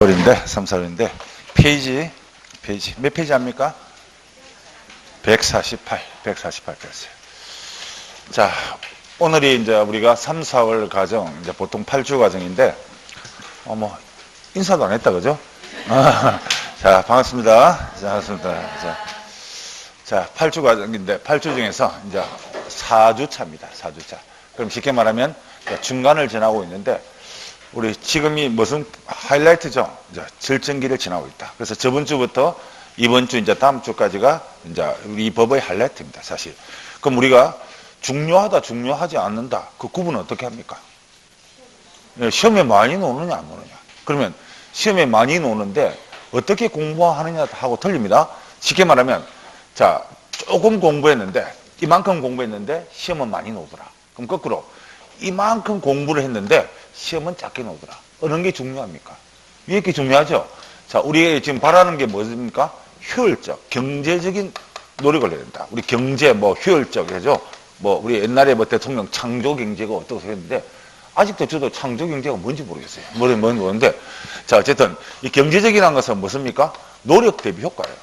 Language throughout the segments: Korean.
3, 4월인데 페이지 몇 페이지 합니까? 148 페이지. 자, 오늘이 이제 우리가 3, 4월 과정, 이제 보통 8주 과정인데, 인사도 안 했다, 그죠? 자, 반갑습니다. 자, 8주 과정인데, 8주 중에서 이제 4주차입니다. 4주차. 그럼 쉽게 말하면 중간을 지나고 있는데, 우리 지금이 무슨 하이라이트죠? 이제 절정기를 지나고 있다. 그래서 저번 주부터 이번 주 이제 다음 주까지가 이제 우리 이 법의 하이라이트입니다. 사실. 그럼 우리가 중요하다, 중요하지 않는다. 그 구분은 어떻게 합니까? 시험에 많이 노느냐, 안 노느냐. 그러면 시험에 많이 노는데 어떻게 공부하느냐 하고 틀립니다. 쉽게 말하면, 자, 조금 공부했는데, 이만큼 공부했는데 시험은 많이 노더라. 그럼 거꾸로, 이만큼 공부를 했는데 시험은 작게 나오더라. 어느 게 중요합니까? 위에 게 중요하죠? 자, 우리가 지금 바라는 게 뭐입니까? 효율적, 경제적인 노력을 해야 된다. 우리 경제, 효율적, 해죠? 우리 옛날에 대통령 창조 경제가 어떻게 했는데, 아직도 저도 창조 경제가 뭔지 모르겠어요. 뭔지 모르는데, 자, 어쨌든, 이 경제적이라는 것은 무엇입니까? 노력 대비 효과예요.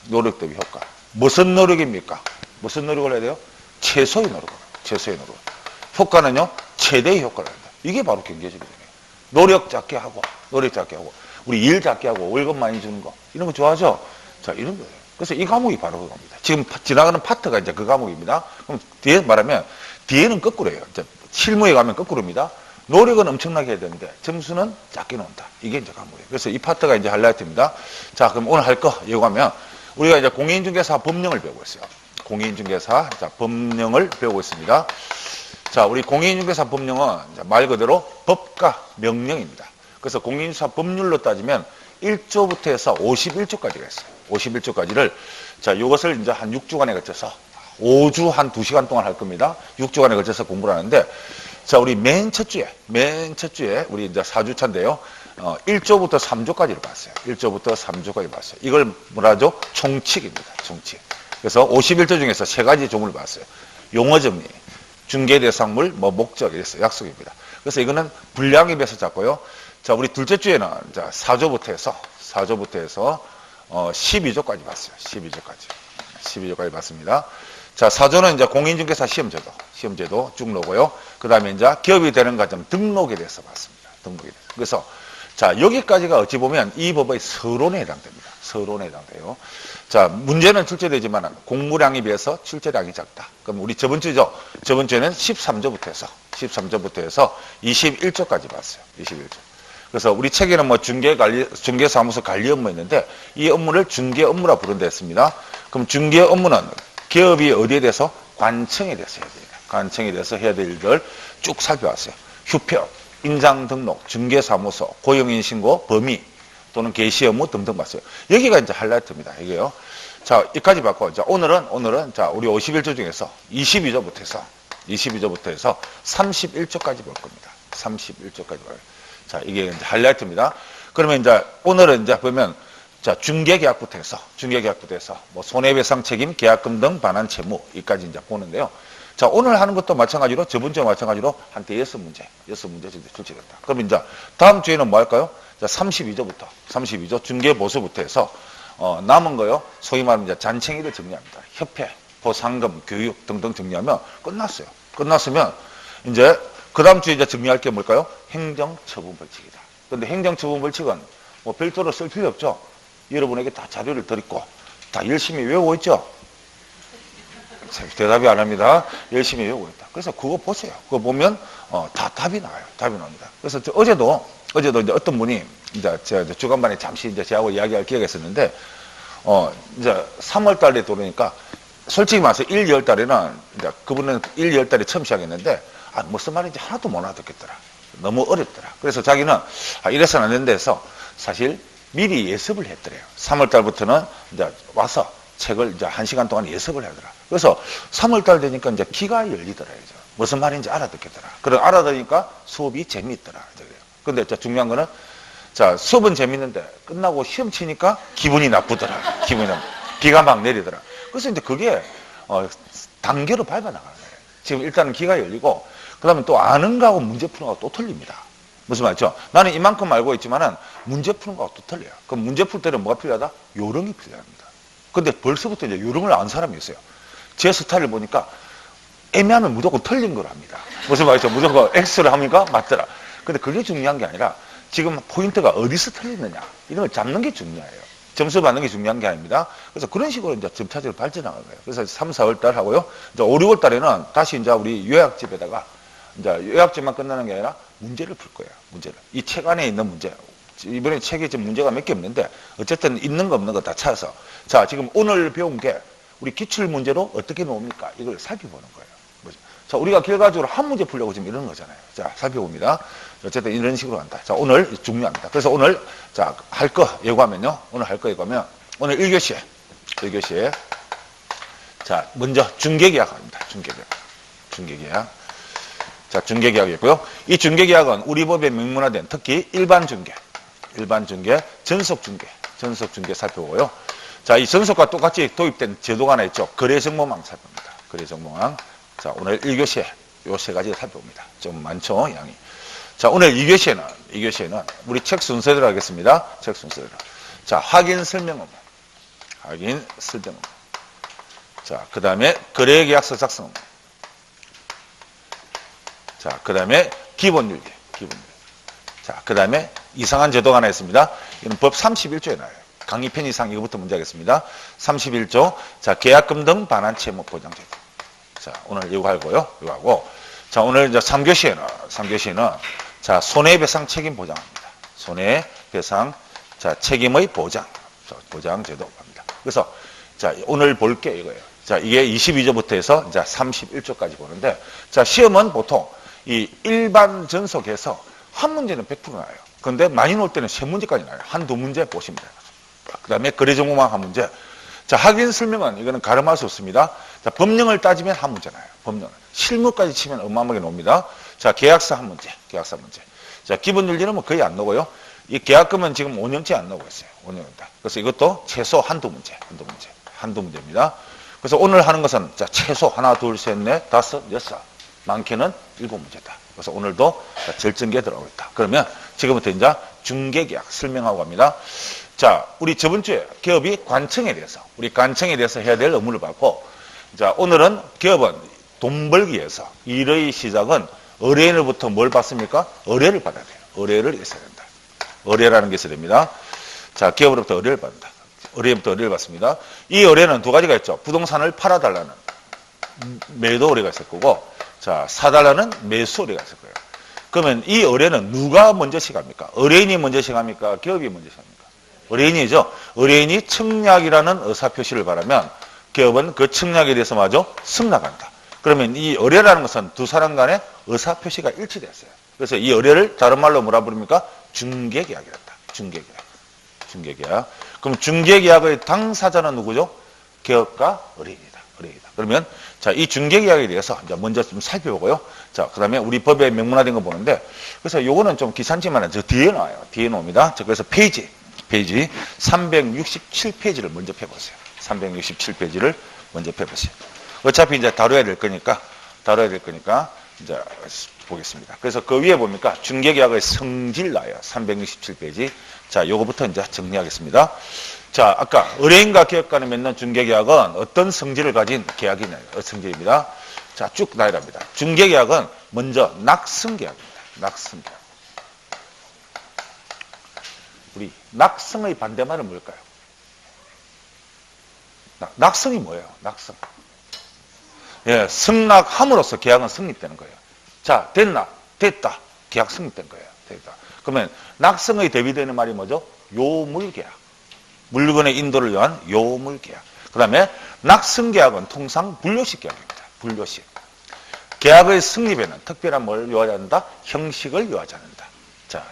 노력 대비 효과. 무슨 노력입니까? 무슨 노력을 해야 돼요? 최소의 노력. 최소의 노력. 효과는요, 최대의 효과를 한다. 이게 바로 경제적이잖아요. 노력 작게 하고, 우리 일 작게 하고, 월급 많이 주는 거, 이런 거 좋아하죠? 자, 이런 거예요. 그래서 이 과목이 바로 그겁니다. 지금 지나가는 파트가 이제 그 과목입니다. 그럼 뒤에 말하면, 뒤에는 거꾸로예요. 이제 실무에 가면 거꾸로입니다. 노력은 엄청나게 해야 되는데, 점수는 작게 나온다. 이게 이제 과목이에요. 그래서 이 파트가 이제 하이라이트입니다. 자, 그럼 오늘 할 거, 이거 하면, 우리가 이제 공인중개사 법령을 배우고 있어요. 공인중개사, 자, 법령을 배우고 있습니다. 자, 우리 공인중개사 법령은 말 그대로 법과 명령입니다. 그래서 공인중개사 법률로 따지면 1조부터 해서 51조까지가 있어요. 51조까지를, 자, 이것을 이제 한 6주간에 걸쳐서 5주 한 2시간 동안 할 겁니다. 6주간에 걸쳐서 공부를 하는데, 자, 우리 맨 첫 주에 우리 이제 4주차인데요. 1조부터 3조까지를 봤어요. 1조부터 3조까지 봤어요. 이걸 뭐라죠? 총칙입니다. 총칙. 그래서 51조 중에서 3가지 종을 봤어요. 용어 정리, 중개대상물, 목적, 이랬어요. 약속입니다. 그래서 이거는 분량에 비해서 잡고요. 자, 우리 둘째 주에는 자, 4조부터 해서 12조까지 봤어요. 12조까지 봤습니다. 자, 4조는 이제 공인중개사 시험제도 쭉 놓고요. 그 다음에 이제 기업이 되는 과정 등록에 대해서 봤습니다. 등록에 대해서. 그래서 자, 여기까지가 어찌 보면 이 법의 서론에 해당됩니다. 서론에 해당돼요. 자, 문제는 출제되지만 공부량에 비해서 출제량이 작다. 그럼 우리 저번 주죠. 저번 주에는 13조부터 해서 21조까지 봤어요. 21조. 그래서 우리 책에는 중개사무소 관리 업무 있는데 이 업무를 중개 업무라 부른다 했습니다. 그럼 중개 업무는 기업이 어디에 대해서? 관청에 대해서 해야 됩니다. 관청에 대해서 해야 될 일들 쭉 살펴봤어요. 휴표, 인장 등록, 중개사무소, 고용인신고, 범위, 또는 게시 업무 등등 봤어요. 여기가 이제 하이라이트입니다. 이게요. 자, 여기까지 봤고, 자, 오늘은, 자, 우리 51조 중에서 22조부터 해서 31조까지 볼 겁니다. 31조까지 봐요. 자, 이게 이제 하이라이트입니다. 그러면 이제, 오늘은 이제 보면, 자, 중개계약부터 해서, 손해배상 책임, 계약금 등 반환 채무, 여기까지 이제 보는데요. 자, 오늘 하는 것도 마찬가지로, 저번 주와 마찬가지로 한 대여섯 문제 정도 출제됐다. 그럼 이제, 다음 주에는 뭐 할까요? 자, 32조 중개보수부터 해서, 남은 거요, 소위 말하면 이제 잔챙이를 정리합니다. 협회, 보상금, 교육 등등 정리하면 끝났어요. 끝났으면, 이제, 그 다음 주에 이제 정리할 게 뭘까요? 행정처분 벌칙이다. 근데 행정처분 벌칙은 뭐 별도로 쓸 필요 없죠? 여러분에게 다 자료를 드리고, 다 열심히 외우고 있죠? 대답이 안 합니다. 열심히 외우고 있다. 그래서 그거 보세요. 그거 보면, 다 답이 나와요. 답이 나옵니다. 그래서 어제도 이제 어떤 분이, 이제 제가 주간반에 잠시 이제 저하고 이야기할 기회가 있었는데, 이제 3월 달에 들어오니까, 솔직히 말해서 1, 2월 달에는, 이제 그분은 1, 2월 달에 처음 시작했는데, 무슨 말인지 하나도 못 알아듣겠더라. 너무 어렵더라. 그래서 자기는, 이래서는 안 된다 해서, 사실 미리 예습을 했더래요. 3월 달부터는 이제 와서 책을 이제 1시간 동안 예습을 하더라. 그래서 3월 달 되니까 이제 귀가 열리더라. 이제. 무슨 말인지 알아듣겠더라. 그래, 알아들으니까 수업이 재미있더라. 근데 중요한 거는, 자, 수업은 재밌는데 끝나고 시험 치니까 기분이 나쁘더라. 비가 막 내리더라. 그래서 이제 그게, 단계로 밟아 나가는 거예요. 지금 일단은 귀가 열리고, 그 다음에 또 아는 거하고 문제 푸는 거하고 또 틀립니다. 무슨 말이죠? 나는 이만큼 알고 있지만은 문제 푸는 거하고 또 틀려요. 그럼 문제 풀 때는 뭐가 필요하다? 요령이 필요합니다. 근데 벌써부터 이제 요령을 아는 사람이 있어요. 제 스타일을 보니까 애매하면 무조건 틀린 걸 합니다. 무슨 말이죠? 무조건 X를 합니까? 맞더라. 근데 그게 중요한 게 아니라 지금 포인트가 어디서 틀리느냐 이런 걸 잡는 게 중요해요. 점수 받는 게 중요한 게 아닙니다. 그래서 그런 식으로 이제 점차적으로 발전하는 거예요. 그래서 3, 4월 달 하고요. 이제 5, 6월 달에는 다시 이제 우리 요약집에다가 이제 요약집만 끝나는 게 아니라 문제를 풀 거예요. 문제를. 이 책 안에 있는 문제. 이번에 책에 지금 문제가 몇 개 없는데 어쨌든 있는 거 없는 거 다 찾아서 자, 지금 오늘 배운 게 우리 기출 문제로 어떻게 나옵니까? 이걸 살펴보는 거예요. 뭐죠? 자, 우리가 결과적으로 한 문제 풀려고 지금 이러는 거잖아요. 자, 살펴봅니다. 어쨌든 이런 식으로 한다. 자, 오늘 중요합니다. 그래서 오늘, 자, 할 거 예고하면요. 오늘 할 거 예고하면, 오늘 1교시에, 자, 먼저 중개계약 합니다. 중개계약. 자, 중개계약이고요. 이 중개계약은 우리 법에 명문화된 특히 일반 중개, 전속 중개 살펴보고요. 자, 이 전속과 똑같이 도입된 제도가 하나 있죠. 거래정보망 살펴봅니다. 거래정보망. 자, 오늘 1교시에 요 세 가지 살펴봅니다. 좀 많죠, 양이. 자, 오늘 2교시에는 우리 책 순서대로 하겠습니다. 책 순서대로. 자, 확인 설명 업무. 자, 그 다음에 거래계약서 작성 업무. 자, 그 다음에 기본윤리. 자, 그 다음에 이상한 제도가 하나 있습니다. 이건 법 31조에 나와요. 강의편 이상 이거부터 문제 하겠습니다. 31조. 자, 계약금 등 반환 채무 보장제도. 자, 오늘 이거 하고. 자, 오늘 이제 3교시에는 자, 손해배상 책임 보장합니다. 손해배상, 자, 책임의 보장. 자, 보장제도 합니다. 그래서, 자, 오늘 볼 게 이거예요. 자, 이게 22조부터 해서 이제 31조까지 보는데, 자, 시험은 보통 이 일반 전속에서 한 문제는 100% 나와요. 근데 많이 나올 때는 3문제까지 나와요. 한두 문제 보시면 돼요. 그 다음에 거래정보망 한 문제. 자, 확인 설명은 이거는 가름할 수 없습니다. 자, 법령을 따지면 한 문제 나와요. 법령을. 실무까지 치면 어마어마하게 나옵니다. 자, 계약서 한 문제. 자, 기본윤리는 뭐 거의 안 나오고요. 이 계약금은 지금 5년째 안 나오고 있어요. 5년입니다. 그래서 이것도 최소 한두 문제입니다. 그래서 오늘 하는 것은 자, 최소 하나, 둘, 셋, 넷, 다섯, 여섯. 많게는 7문제다. 그래서 오늘도 절정기에 들어가고 있다. 그러면 지금부터 이제 중개계약 설명하고 갑니다. 자, 우리 저번 주에 기업이 관청에 대해서 해야 될 업무를 받고, 자, 오늘은 기업은 돈 벌기 위해서 일의 시작은 의뢰인으로부터 뭘 받습니까? 의뢰를 받아야 돼요. 의뢰를 있어야 된다. 의뢰라는 게 있어야 됩니다. 자, 기업으로부터 의뢰를 받는다. 의뢰부터 의뢰를 받습니다. 이 의뢰는 두 가지가 있죠. 부동산을 팔아달라는 매도 의뢰가 있을 거고, 자, 사달라는 매수 의뢰가 있을 거예요. 그러면 이 의뢰는 누가 먼저 시작합니까? 의뢰인이 먼저 시작합니까? 기업이 먼저 시작합니까? 의뢰인이죠. 의뢰인이 청약이라는 의사표시를 바라면 기업은 그 청약에 대해서 마저 승낙한다. 그러면 이 의뢰라는 것은 두 사람 간의 의사표시가 일치됐어요. 그래서 이 의뢰를 다른 말로 뭐라 부릅니까? 중개계약이란다. 중개계약. 그럼 중개계약의 당사자는 누구죠? 기업과 의뢰인이다. 그러면 자, 이 중개계약에 대해서 이제 먼저 좀 살펴보고요. 자, 그 다음에 우리 법에 명문화된 거 보는데, 그래서 요거는 좀 귀찮지만 저 뒤에 나와요. 뒤에 나옵니다. 자, 그래서 페이지 367페이지를 먼저 펴보세요. 367페이지를 먼저 펴보세요. 어차피 이제 다뤄야 될 거니까 이제 보겠습니다. 그래서 그 위에 봅니까? 중개계약의 성질 나와요. 367페이지. 자, 요거부터 이제 정리하겠습니다. 자, 아까 의뢰인과 기업 간에 맺는 중개계약은 어떤 성질을 가진 계약이냐, 성질입니다. 자, 쭉 나열합니다. 중개계약은 먼저 낙성계약입니다. 낙성계약. 우리 낙성의 반대말은 뭘까요? 낙성이 뭐예요? 낙성. 예, 승낙함으로써 계약은 성립되는 거예요. 자, 됐다. 계약 성립된 거예요. 됐다. 그러면 낙성의 대비되는 말이 뭐죠? 요물계약. 물건의 인도를 위한 요물계약. 그 다음에 낙성계약은 통상 분료식 계약입니다. 분료식. 계약의 성립에는 특별한 뭘 요하지 않는다? 형식을 요하지 않는다. 자,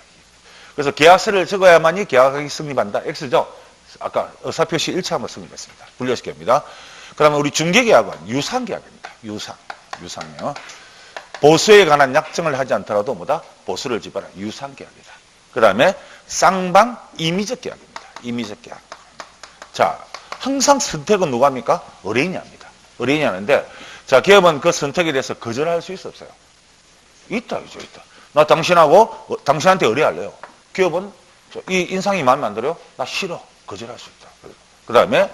그래서 계약서를 적어야만이 계약이 성립한다. X죠? 아까 의사표시 일치함을 성립했습니다. 분료식 계약입니다. 그 다음에 우리 중개계약은 유상계약입니다. 유상요. 보수에 관한 약정을 하지 않더라도 뭐다? 보수를 지불하는 유상계약이다. 그 다음에 쌍방 임의적 계약입니다. 임의적 계약. 자, 항상 선택은 누가 합니까? 의뢰인이 합니다. 의뢰인이 하는데, 자, 기업은 그 선택에 대해서 거절할 수 있어 없어요? 있다. 나 당신하고, 당신한테 의뢰할래요. 기업은 이 인상이 마음에 안 들어요? 나 싫어. 거절할 수 있다. 그 다음에,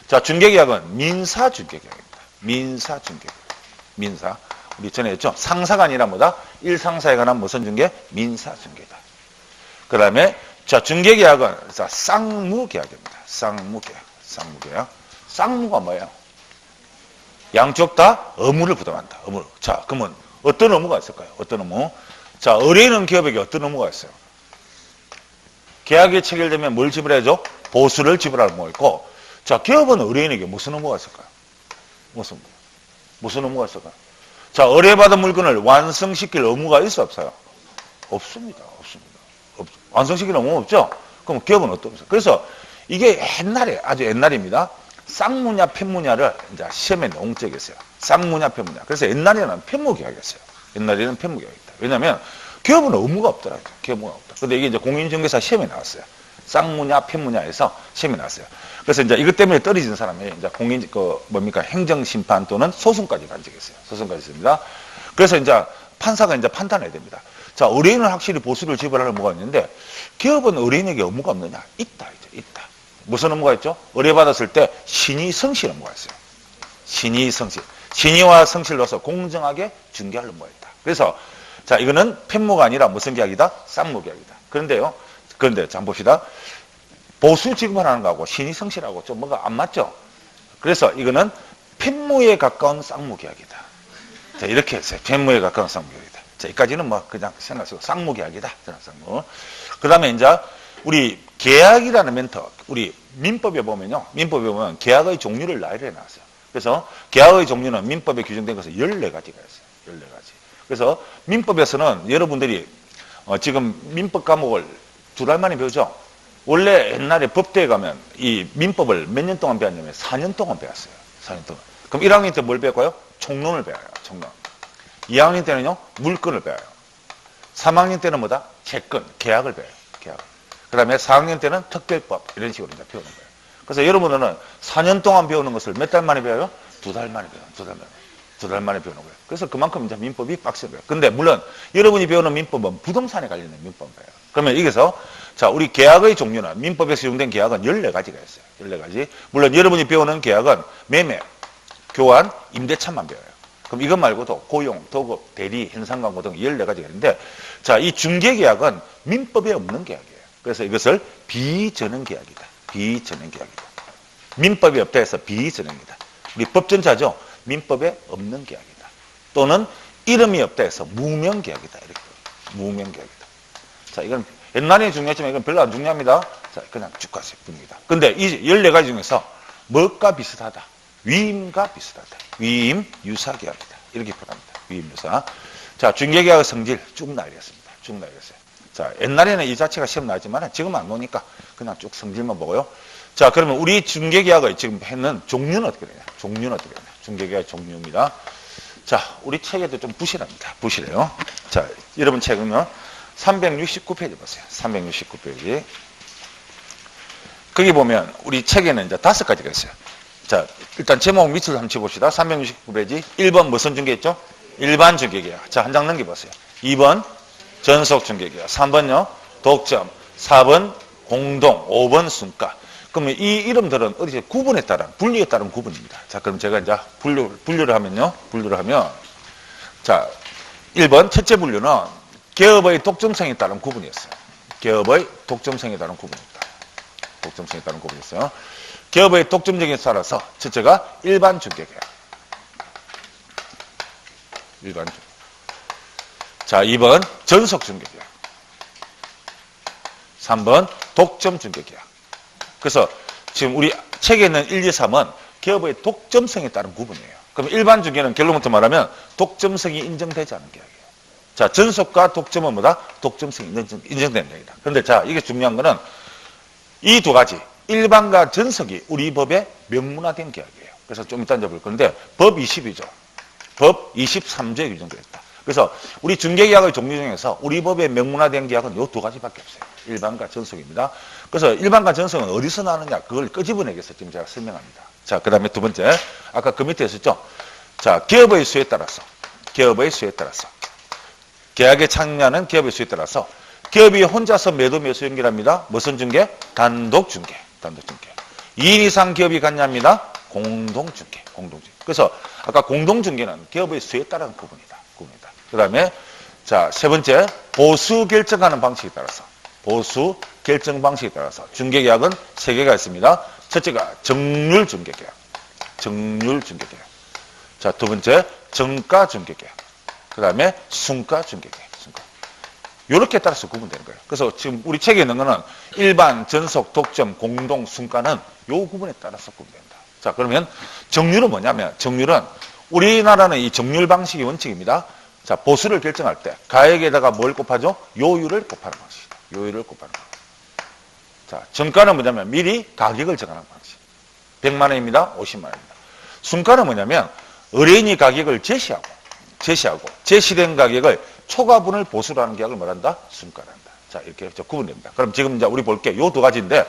자, 중개계약은 민사중개계약입니다. 민사중개계약. 민사. 우리 전에 했죠? 상사가 아니라 뭐다? 일상사에 관한 무슨 중개? 민사중개다. 그 다음에, 자, 중개계약은, 자, 쌍무계약입니다. 쌍무계약. 쌍무계약. 쌍무가 뭐예요? 양쪽 다 의무를 부담한다. 의무. 자, 그러면 어떤 의무가 있을까요? 어떤 의무? 자, 의뢰인은 기업에게 어떤 의무가 있어요? 계약이 체결되면 뭘 지불해야죠? 보수를 지불할 의무가 있고, 자, 기업은 의뢰인에게 무슨 의무가 있을까요? 무슨 의무가 있을까요? 자, 의뢰받은 물건을 완성시킬 의무가 있어, 없어요? 없습니다. 완성시킬 의무가 없죠? 그럼 기업은 어떤 의무가? 그래서 이게 옛날에, 아주 옛날입니다. 쌍무냐, 편무냐를 이제 시험에 나온 적이 있어요. 쌍무냐, 편무냐. 그래서 옛날에는 편무계약이었어요. 옛날에는 편무계약이었다. 왜냐면 기업은 의무가 없더라고요. 기업은 없다. 근데 이게 이제 공인중개사 시험에 나왔어요. 쌍무냐, 편무냐에서 시험에 나왔어요. 그래서 이제 이것 때문에 떨어진 사람이 이제 행정심판 또는 소송까지 간 적이 있어요. 소송까지 있습니다. 그래서 이제 판사가 이제 판단해야 됩니다. 자, 의뢰인은 확실히 보수를 지불할 의무가 있는데 기업은 의뢰인에게 의무가 없느냐? 있다. 무슨 의무가 있죠? 의뢰받았을 때 신의 성실 의무가 있어요. 신의 성실. 신의와 성실로서 공정하게 중개할 의무가 있다. 그래서 자, 이거는 편무가 아니라 무슨 계약이다? 쌍무계약이다. 그런데 자, 한번 봅시다. 보수 지급을 하는 거하고 신의 성실하고 좀 뭐가 안 맞죠? 그래서 이거는 편무에 가까운 쌍무계약이다. 자, 이렇게 했어요. 편무에 가까운 쌍무계약이다. 자, 여기까지는 뭐 그냥 생각 쓰고 쌍무계약이다. 쌍무. 그 다음에 이제 우리 계약이라는 멘트, 우리 민법에 보면 계약의 종류를 나열해 놨어요. 그래서 계약의 종류는 민법에 규정된 것은 14가지가 있어요. 14가지. 그래서 민법에서는 여러분들이 지금 민법 과목을 2달 만에 배우죠? 원래 옛날에 법대에 가면 이 민법을 몇 년 동안 배웠냐면 4년 동안 배웠어요. 4년 동안. 그럼 1학년 때 뭘 배울까요? 총론을 배워요. 총론. 2학년 때는요, 물건을 배워요. 3학년 때는 뭐다? 채권, 계약을 배워요. 계약. 그 다음에 4학년 때는 특별법, 이런 식으로 이제 배우는 거예요. 그래서 여러분은 4년 동안 배우는 것을 몇 달 만에 배워요? 2달 만에 배워요. 2달 만에 배우는 거예요. 그래서 그만큼 이제 민법이 빡세요. 근데 물론 여러분이 배우는 민법은 부동산에 관련된 민법이에요. 그러면 여기서 자, 우리 계약의 종류는 민법에서 적용된 계약은 14가지가 있어요. 14가지. 물론 여러분이 배우는 계약은 매매, 교환, 임대차만 배워요. 그럼 이것 말고도 고용, 도급, 대리, 현상광고 등 14가지가 있는데 자, 이 중개계약은 민법에 없는 계약이에요. 그래서 이것을 비전형계약이다. 비전형계약이다. 민법이 없다 해서 비전형이다. 우리 법전자죠. 민법에 없는 계약이다. 또는 이름이 없다 해서 무명계약이다. 이렇게 무명계약이다. 자, 이건 옛날에 중요했지만 이건 별로 안 중요합니다. 자, 그냥 쭉 가세요. 분입니다. 근데 이 14가지 중에서 뭐가 비슷하다? 위임과 비슷하다. 위임, 유사계약이다. 이렇게 표현합니다. 위임, 유사. 자, 중개계약의 성질 쭉 나열했습니다. 쭉 나열했어요. 자, 옛날에는 이 자체가 시험 나왔지만 지금은 안 나오니까 그냥 쭉 성질만 보고요. 자, 그러면 우리 중개계약을 지금 했는 종류는 어떻게 되냐? 종류는 어떻게 되냐? 중개계약 종류입니다. 자, 우리 책에도 좀 부실합니다. 부실해요. 자, 여러분 책은요. 369페이지 보세요. 369페이지. 거기 보면 우리 책에는 이제 5가지가 있어요. 자, 일단 제목 밑을 한번 쳐봅시다. 369페이지. 1번 무슨 중개했죠? 일반 중개계약. 자, 한 장 넘겨보세요. 2번 전속 중개계약. 3번요. 독점. 4번 공동. 5번 순가. 그러면 이 이름들은 어디서 구분에 따른, 분류에 따른 구분입니다. 자, 그럼 제가 이제 분류를 하면요. 분류를 하면 자, 1번 첫째 분류는 개업의 독점성에 따른 구분이었어요. 개업의 독점성에 따른 구분입니다. 독점성에 따른 구분이었어요. 개업의 독점적에 따라서 첫째가 일반 중개계약. 일반 중개계약. 자, 2번 전속 중개계약. 3번 독점 중개계약. 그래서 지금 우리 책에 있는 1, 2, 3은 개업의 독점성에 따른 구분이에요. 그럼 일반 중개는 결론부터 말하면 독점성이 인정되지 않은 계약이에요. 자, 전속과 독점은 뭐다? 독점성이 인정되는 계약이다. 그런데 자, 이게 중요한 거는 이 2가지, 일반과 전속이 우리 법에 명문화된 계약이에요. 그래서 좀 이따 볼 건데 법 20이죠. 법 23조에 규정되어 있다. 그래서 우리 중개계약의 종류 중에서 우리 법에 명문화된 계약은 이 2가지밖에 없어요. 일반과 전속입니다. 그래서 일반과 전속은 어디서 나느냐? 그걸 끄집어내기 위해서 지금 제가 설명합니다. 자, 그 다음에 2번째. 아까 그 밑에 있었죠? 자, 기업의 수에 따라서 계약에 참여하는 기업의 수에 따라서 기업이 혼자서 매도 매수 연결합니다. 무슨 중개? 단독 중개. 단독 중개. 2인 이상 기업이 갖냐합니다. 공동 중개. 공동 중개. 그래서 아까 공동 중개는 기업의 수에 따른 구분이다. 그 다음에 자, 세 번째, 보수 결정하는 방식에 따라서. 보수 결정 방식에 따라서 중개계약은 세 개가 있습니다. 첫째가 정률 중개계약. 정률 중개계약. 자, 두 번째, 정가 중개계약. 그 다음에 순가 중개계약. 순가. 요렇게 따라서 구분되는 거예요. 그래서 지금 우리 책에 있는 거는 일반, 전속, 독점, 공동, 순가는 요 구분에 따라서 구분된다. 자, 그러면 정률은 뭐냐면, 정률은 우리나라는 이 정률 방식이 원칙입니다. 자, 보수를 결정할 때 가액에다가 뭘 곱하죠? 요율을 곱하는 방식이다. 요율을 곱하는 방식. 자, 정가는 뭐냐면 미리 가격을 정하는 방식. 100만 원입니다. 50만 원입니다. 순가는 뭐냐면 의뢰인이 가격을 제시하고 제시된 가격을 초과분을 보수로 하는 계약을 말한다? 순가란다. 자, 이렇게 구분됩니다. 그럼 지금 이제 우리 볼게. 요 두 가지인데,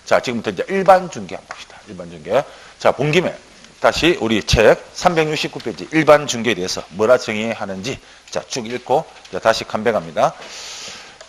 자, 지금부터 이제 일반 중개 한번 봅시다. 일반 중개. 자, 본 김에 다시 우리 책 369페이지 일반 중개에 대해서 뭐라 정의하는지 자, 쭉 읽고 다시 컴백합니다.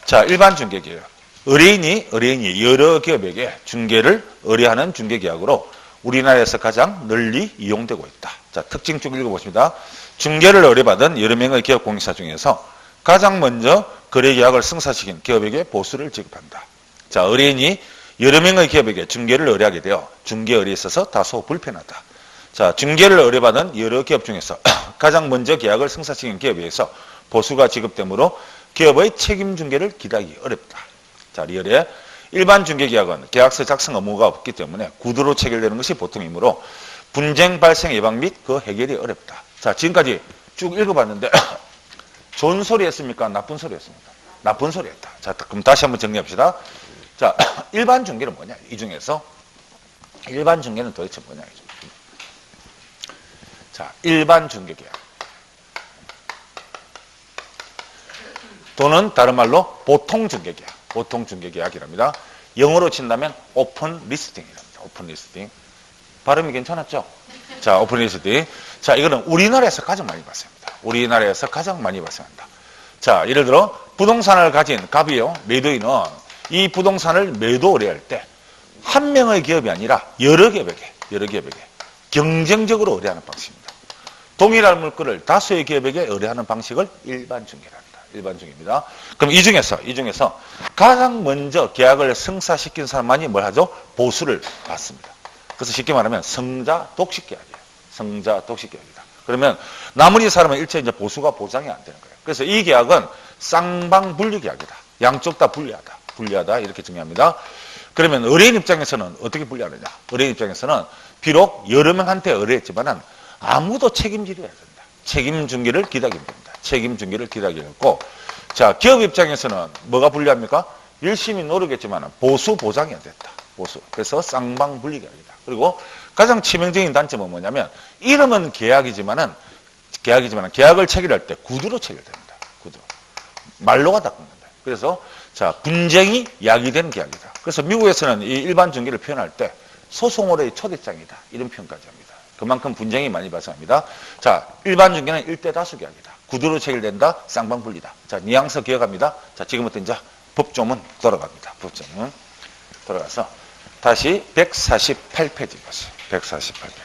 자, 일반 중개계약. 의뢰인이 여러 기업에게 중개를 의뢰하는 중개계약으로 우리나라에서 가장 널리 이용되고 있다. 자, 특징 쭉 읽어보십니다. 중개를 의뢰받은 여러 명의 기업 공인사 중에서 가장 먼저 거래계약을 승사시킨 기업에게 보수를 지급한다. 자, 의뢰인이 여러 명의 기업에게 중개를 의뢰하게 되어 중개 의뢰에 있어서 다소 불편하다. 자, 중개를 의뢰받은 여러 기업 중에서 가장 먼저 계약을 승사시킨 기업에 의해서 보수가 지급되므로 기업의 책임 중개를 기다리기 어렵다. 자, 리얼에 일반 중개계약은 계약서 작성 의무가 없기 때문에 구두로 체결되는 것이 보통이므로 분쟁 발생 예방 및 그 해결이 어렵다. 자, 지금까지 쭉 읽어봤는데 좋은 소리였습니까? 나쁜 소리였습니까? 나쁜 소리였다. 자, 그럼 다시 한번 정리합시다. 자, 일반 중개는 뭐냐? 이 중에서 일반 중개는 도대체 뭐냐? 자, 일반 중개계약. 또는 다른 말로 보통 중개계약. 보통 중개계약이랍니다. 영어로 친다면 오픈 리스팅이랍니다. 오픈 리스팅. 발음이 괜찮았죠? 자, 오픈 리스팅. 자, 이거는 우리나라에서 가장 많이 발생합니다. 우리나라에서 가장 많이 발생한다. 자, 예를 들어 부동산을 가진 갑이요, 매도인은 이 부동산을 매도 의뢰할 때 한 명의 기업이 아니라 여러 기업에게 경쟁적으로 의뢰하는 방식입니다. 동일한 물건을 다수의 기업에게 의뢰하는 방식을 일반 중개랍니다. 일반 중개입니다. 그럼 이 중에서 가장 먼저 계약을 승사시킨 사람만이 뭘 하죠? 보수를 받습니다. 그래서 쉽게 말하면 성자 독식 계약이에요. 성자 독식 계약이다. 그러면 나머지 사람은 일체 이제 보수가 보장이 안 되는 거예요. 그래서 이 계약은 쌍방 분리 계약이다. 양쪽 다 불리하다 이렇게 정의합니다. 그러면 의뢰인 입장에서는 어떻게 분리하느냐? 의뢰인 입장에서는 비록 여러 명한테 의뢰했지만은 아무도 책임지려야 된다. 책임 중개를 기다리면 됩니다. 책임 중개를 기다리고, 자, 기업 입장에서는 뭐가 불리합니까? 열심히 노력했지만 보수 보장이 안 됐다. 보수. 그래서 쌍방 분리 계약이다. 그리고 가장 치명적인 단점은 뭐냐면 이름은 계약이지만은 계약을 체결할 때 구두로 체결됩니다. 구두로. 말로가 다 끊는다. 그래서 자, 분쟁이 야기된 계약이다. 그래서 미국에서는 이 일반 중개를 표현할 때 소송으로의 초대장이다. 이런 표현까지 합니다. 그만큼 분쟁이 많이 발생합니다. 자, 일반 중개는 1대 다수 계약이다. 구두로 체결된다. 쌍방 분리다. 자, 뉘앙스 기억합니다. 자, 지금부터 이제 법조문 돌아갑니다. 법조문 돌아가서 다시 148페이지 보세요. 148페이지.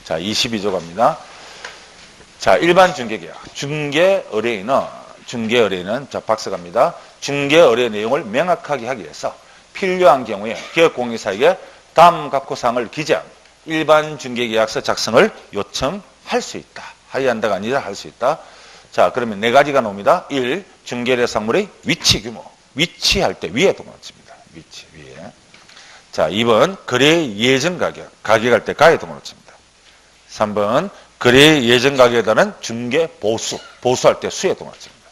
자, 22조 갑니다. 자, 일반 중개계약. 중개 의뢰인은 자, 박스 갑니다. 중개 의뢰 내용을 명확하게 하기 위해서 필요한 경우에 기업공인사에게 다음 각호사항을 기재한 일반 중개계약서 작성을 요청할 수 있다. 하여한다가 아니라 할 수 있다. 자, 그러면 네 가지가 나옵니다. 1. 중개례 상물의 위치 규모. 위치할 때 위에 동그라칩니다. 위치 위에. 자, 2번 거래 예정 가격. 가격할 때 가에 동그라칩니다. 3번 거래 예정 가격에 따른 중개 보수. 보수할 때 수에 동그라칩니다.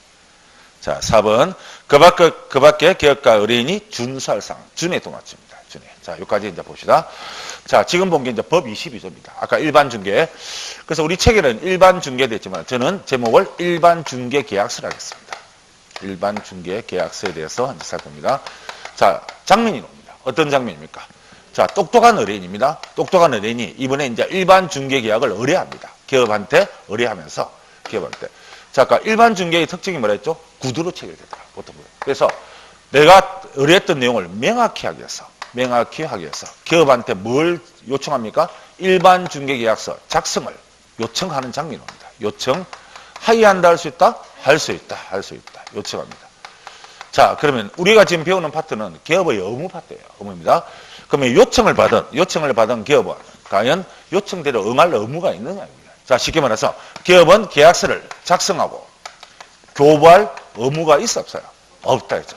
자, 4번 그 밖에 기업가 의뢰인이 준수할 사항. 준에 동그라칩니다. 준에. 자, 여기까지 이제 봅시다. 자, 지금 본 게 이제 법 22조입니다. 아까 일반 중개. 그래서 우리 책에는 일반 중개도 있지만 저는 제목을 일반 중개 계약서로 하겠습니다. 일반 중개 계약서에 대해서 이제 살펴봅니다. 자, 장면이 나옵니다. 어떤 장면입니까? 자, 똑똑한 의뢰인입니다. 똑똑한 의뢰인이 이번에 이제 일반 중개 계약을 의뢰합니다. 기업한테 의뢰하면서 기업한테. 자, 아까 일반 중개의 특징이 뭐라 했죠? 구두로 체결되더라. 보통. 그래서 내가 의뢰했던 내용을 명확히 하기 위해서 기업한테 뭘 요청합니까? 일반 중개계약서 작성을 요청하는 장면이 옵니다. 요청. 하이한다 할 수 있다? 할 수 있다. 요청합니다. 자, 그러면 우리가 지금 배우는 파트는 기업의 의무 파트예요. 의무입니다. 그러면 요청을 받은 기업은 과연 요청대로 응할 의무가 있느냐입니다. 자, 쉽게 말해서 기업은 계약서를 작성하고 교부할 의무가 있어 없어요? 없다 했죠.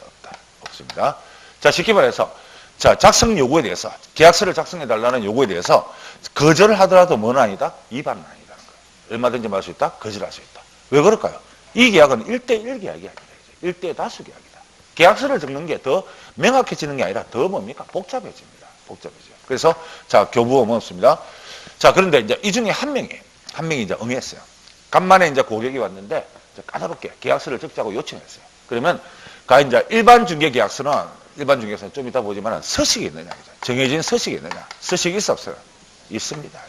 없습니다. 자, 쉽게 말해서 자, 작성 요구에 대해서 계약서를 작성해 달라는 요구에 대해서 거절을 하더라도 뭐는 아니다? 위반은 아니다는 거예요. 얼마든지 말할 수 있다? 거절할 수 있다. 왜 그럴까요? 이 계약은 1대1 계약이 아니다. 1대 다수 계약이다. 계약서를 적는 게 더 명확해지는 게 아니라 더 뭡니까? 복잡해집니다. 그래서 자, 교부의무 없습니다. 자, 그런데 이제 이 중에 한 명이 이제 응했어요. 간만에 이제 고객이 왔는데 까다롭게 계약서를 적자고 요청했어요. 그러면 이제 일반 중개 계약서는 좀 이따 보지만 서식이 있느냐, 정해진 서식이 있느냐, 서식이 있어 없어요? 있습니다.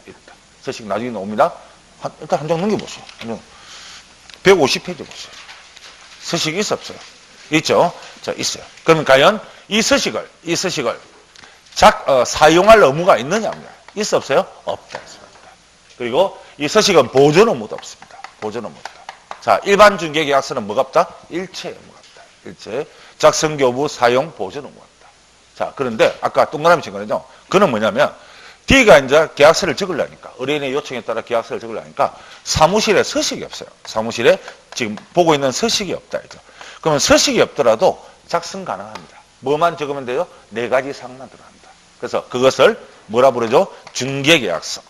있다. 서식 나중에 나옵니다. 일단 한 장 넘겨보세요. 150페이지 보세요. 서식이 있어 없어요? 있죠? 자, 있어요. 그러면 과연 이 서식을 사용할 의무가 있느냐입니다. 있어 없어요? 없다. 그리고 이 서식은 보존 의무도 없습니다. 보존 의무도. 자, 일반 중개 계약서는 뭐가 없다? 일체 의무가 없다. 일체. 작성, 교부, 사용, 보존 의무가 없다. 자, 그런데 아까 동그라미 친 거는요. 그는 뭐냐면 D가 이제 계약서를 적으려니까 의뢰인의 요청에 따라 계약서를 적으려니까 사무실에 서식이 없어요. 사무실에 지금 보고 있는 서식이 없다. 이죠. 그러면 서식이 없더라도 작성 가능합니다. 뭐만 적으면 돼요? 4가지 사항만 들어갑니다. 그래서 그것을 뭐라 부르죠? 중개계약서.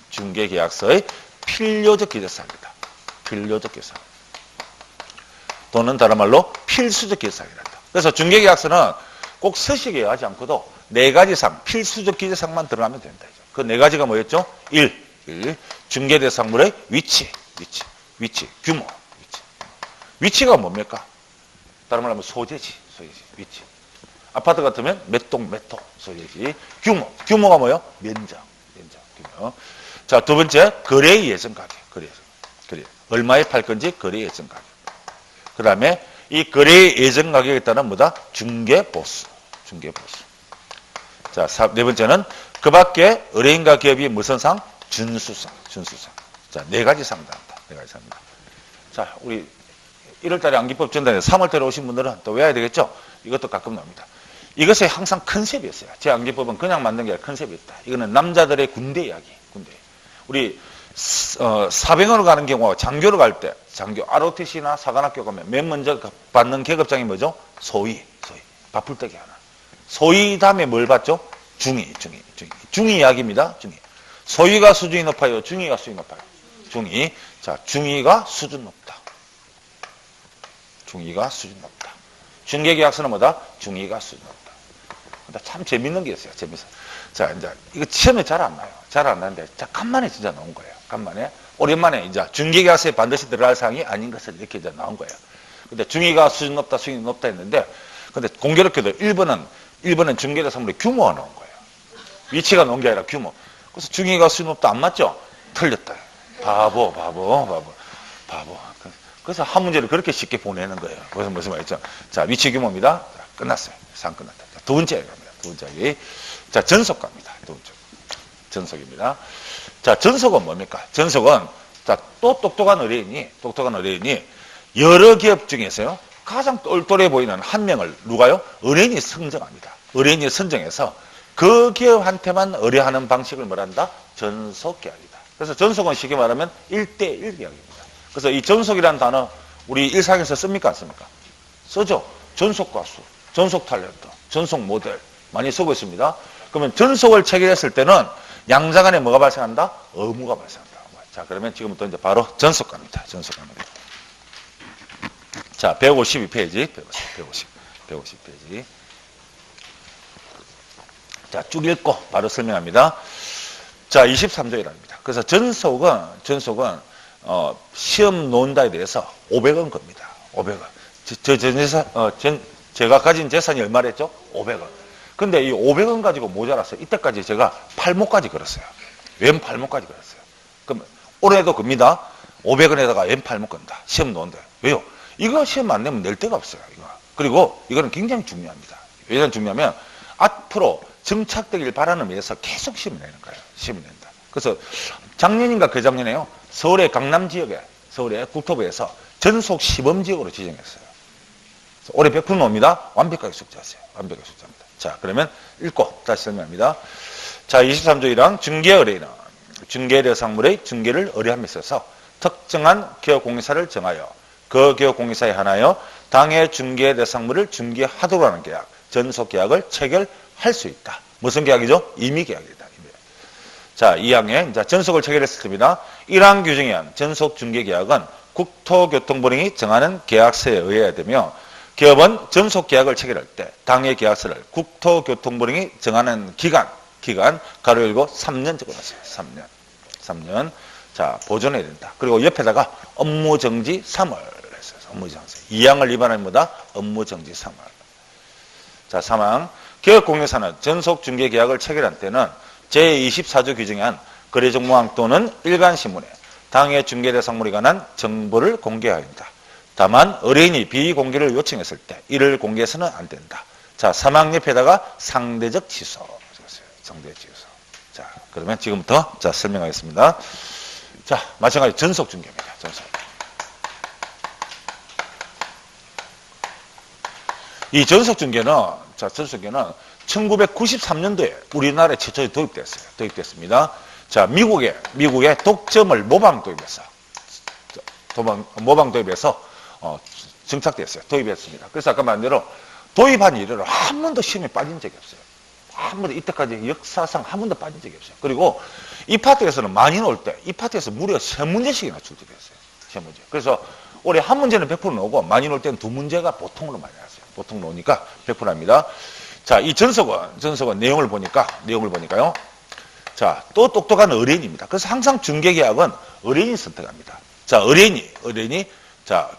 중개계약서의 필요적 기재사항이다. 필요적 기재사항. 또는 다른 말로 필수적 기재사항이란다. 그래서 중개계약서는 꼭 서식에 하지 않고도 4가지 사항, 필수적 기재사항만 들어가면 된다. 그 4가지가 뭐였죠? 1. 중개대상물의 위치, 규모. 위치가 뭡니까? 다른 말로 하면 소재지, 위치. 아파트 같으면 몇 동, 소재지. 규모가 뭐예요? 면적, 규모. 자, 두 번째, 거래 예정 가격, 거래. 얼마에 팔 건지 거래 예정 가격. 그 다음에 이 거래 예정 가격에 따른 뭐다? 중개보수. 자, 네 번째는 그 밖에 의뢰인과 기업이 무슨 상? 준수상. 자, 4가지 상입니다. 4가지 상입니다. 자, 우리 1월달에 안기법 전단에 3월달에 오신 분들은 또 외워야 되겠죠? 이것도 가끔 나옵니다. 이것에 항상 컨셉이 있어요. 제 안기법은 그냥 만든 게 아니라 컨셉이 있다. 이거는 남자들의 군대 이야기. 우리 사병으로 가는 경우와 장교로 갈 때, ROTC나 사관학교 가면 맨 먼저 받는 계급장이 뭐죠? 소위. 바풀떼기 하나. 소위 다음에 뭘 받죠? 중위 이야기입니다. 소위가 수준이 높아요? 중위가 수준이 높아요? 중위. 자, 중위가 수준 높다. 중개계약서는 뭐다? 중위가 수준 높다. 근데 참 재밌는 게 있어요. 자, 이제 이거 시험에 잘 안 나요. 잘 안 나는데 자, 간만에 진짜 나온 거예요. 오랜만에 이제 중개계약서에 반드시 들어갈 사항이 아닌 것을 이렇게 이제 나온 거예요. 근데 중위가 수준 높다 했는데, 근데 공교롭게도 1번은 중개대상물의 규모가 나온 거예요. 위치가 나온 게 아니라 규모. 그래서 중위가 수준 높다 안 맞죠? 틀렸다. 바보. 그래서 한 문제를 그렇게 쉽게 보내는 거예요. 그래서 무슨 말이죠? 자, 위치 규모입니다. 자, 끝났어요. 상 끝났다. 두 번째 갑니다. 두 번째. 자, 전속 갑니다. 두 번째. 전속입니다. 자, 전속은 뭡니까? 전속은, 자, 또 똑똑한 의뢰인이 여러 기업 중에서요, 가장 똘똘해 보이는 한 명을 누가요? 의뢰인이 선정합니다. 의뢰인이 선정해서 그 기업한테만 의뢰하는 방식을 뭐란다? 전속계약이다. 그래서 전속은 쉽게 말하면 1대1 계약입니다. 그래서 이 전속이라는 단어 우리 일상에서 씁니까? 안 씁니까? 쓰죠. 전속과수, 전속탈레트, 전속모델 많이 쓰고 있습니다. 그러면 전속을 체결했을 때는 양자 간에 뭐가 발생한다? 의무가 발생한다. 자, 그러면 지금부터 이제 바로 전속 갑니다. 자, 152페이지. 150페이지. 자, 쭉 읽고 바로 설명합니다. 자, 23조이랍니다. 그래서 전속은 시험 논다에 대해서 500원 겁니다. 500원. 제가 가진 재산이 얼마랬죠? 500원. 근데 이 500원 가지고 모자라서 이때까지 제가 팔목까지 걸었어요. 왼 팔목까지 걸었어요. 그럼 올해도 겁니다. 500원에다가 왼팔 묶는다. 시험 놓은다. 왜요? 이거 시험 안 내면 낼 데가 없어요. 이거. 그리고 이거는 굉장히 중요합니다. 왜 중요하면 앞으로 정착되길 바라는 위해서 계속 시험 내는 거예요. 시험 낸다. 그래서 작년인가 그작년에요. 서울의 강남 지역에 서울의 국토부에서 전속 시범 지역으로 지정했어요. 올해 100% 나옵니다. 완벽하게 숙지하세요. 완벽하게 숙지합니다. 자, 그러면 읽고 다시 설명합니다. 자, 23조 1항 중개 의뢰인은 중개 대상물의 중개를 의뢰함에 있어서 특정한 기업공개사를 정하여 그 기업공개사에 한하여 당해 중개 대상물을 중개하도록 하는 계약, 전속계약을 체결할 수 있다. 무슨 계약이죠? 임의계약이다. 자, 2항에 이제 전속을 체결했을 때입니다. 1항 규정에 의한 전속중개계약은 국토교통부령이 정하는 계약서에 의해야 되며 기업은 전속계약을 체결할 때 당해 계약서를 국토교통부령이 정하는 기간 가로 열고 3년 적어놨어요. 3년. 자, 보존해야 된다. 그리고 옆에다가 업무정지 3월 했어요. 업무정지. 2항을 위반합니다. 업무정지 3월. 자, 3항. 기업공개사는 전속중개계약을 체결한 때는 제24조 규정에 한 거래정보망 또는 일간신문에 당해 중개대상물에 관한 정보를 공개해야 한다. 다만 의뢰인이 비공개를 요청했을 때 이를 공개해서는 안 된다. 자, 3항 옆에다가 상대적 취소. 상대적 취소. 자, 그러면 지금부터 자, 설명하겠습니다. 자, 마찬가지 전속중개입니다. 전속. 이 전속중개는 1993년도에 우리나라에 최초 도입됐습니다. 자, 미국에 독점을 모방 도입해서 정착됐어요. 도입했습니다. 그래서 아까 말한 대로 도입한 이래로 한 번도 시험에 빠진 적이 없어요. 한 번도 이때까지 역사상 한 번도 빠진 적이 없어요. 그리고 이 파트에서는 많이 나올 때 이 파트에서 무려 3문제씩이나 출제됐어요. 3문제. 그래서 올해 한 문제는 100% 나오고 많이 나올 때는 2문제가 보통으로 많이 나왔어요. 보통 나오니까 100%입니다. 자, 이 전속은 내용을 보니까요. 자, 또 똑똑한 의뢰인입니다. 그래서 항상 중개계약은 의뢰인이 선택합니다. 자, 의뢰인이 자,